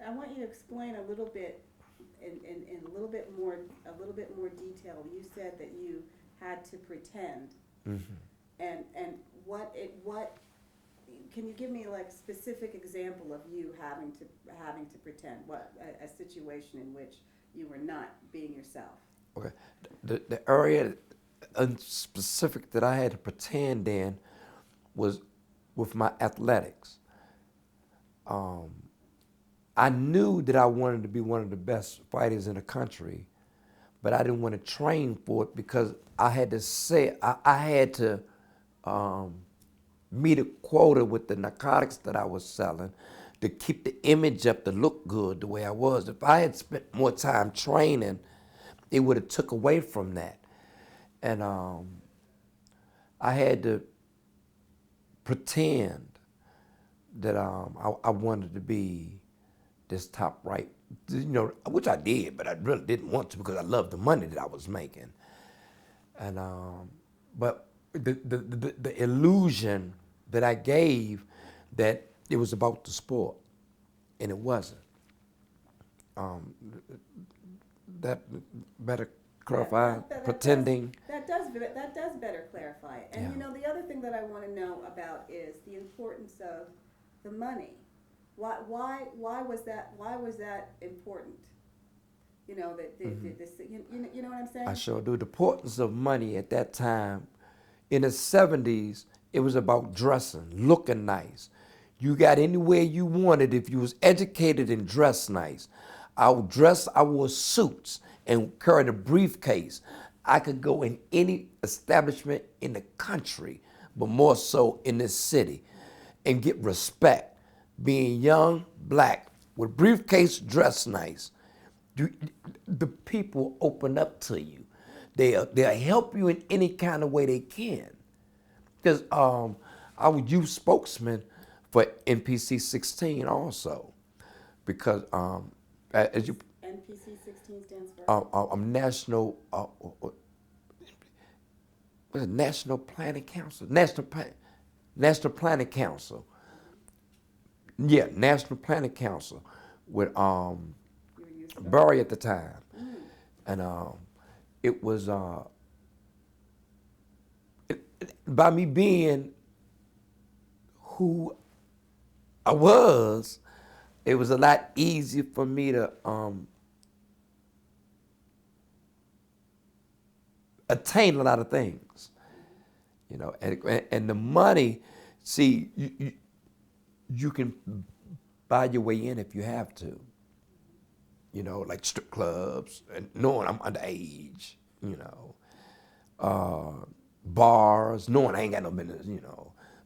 I want you to explain a little bit, in a little bit more detail. You said that you had to pretend, and what can you give me like specific example of you having to pretend? What a situation in which you were not being yourself. Okay. The area specific that I had to pretend in was with my athletics. I knew that I wanted to be one of the best fighters in the country, but I didn't want to train for it because I had to say I had to um, meet a quota with the narcotics that I was selling to keep the image up to look good the way I was. If I had spent more time training, it would have took away from that. And I had to pretend that I wanted to be this top right, which I did, but I really didn't want to because I loved the money that I was making. And but the illusion that I gave that it was about the sport, and it wasn't. Um, that better clarify pretending. That does better clarify it. And Yeah. you know, the other thing that I want to know about is the importance of the money. Why was that? Why was that important? You know that you know what I'm I saying? sure do. The importance of money at that time, in the 70s, it was about dressing, looking nice. You got anywhere you wanted if you was educated and dressed nice. I wore suits and carried a briefcase. I could go in any establishment in the country, but more so in this city, and get respect. Being young, black, with briefcase, dressed nice. You, the people open up to you. They'll help you in any kind of way they can. Because I was youth spokesman for NPC 16 also. Because as you, NPC 16 stands for. I'm national. What's it? National Planning Council. National Planning Council. Yeah, National Planning Council with You were youth spokesman. Barry at the time, and it was by me being who I was, it was a lot easier for me to attain a lot of things, and the money. See, you can buy your way in if you have to, like strip clubs, and knowing I'm underage, bars, knowing I ain't got no business.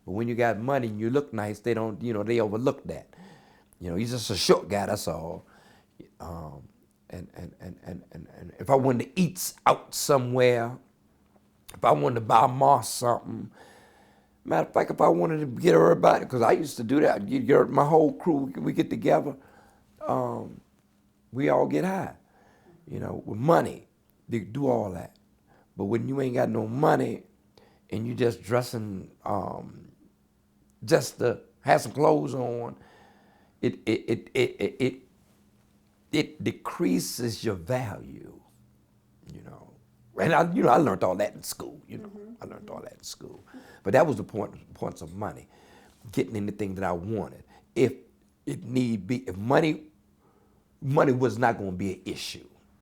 But when you got money and you look nice, they don't, they overlook that. He's just a short guy, that's all. Um, and if I wanted to eat out somewhere, if I wanted to buy Ma something, matter of fact, if I wanted to get everybody, because I used to do that, get my whole crew, we get together, we all get high, with money. They do all that. But when you ain't got no money and you just dressing just to have some clothes on, it decreases your value, you know. And I learned all that in school, I learned all that in school. But that was the points of money, getting anything that I wanted. If it need be, if money was not going to be an issue.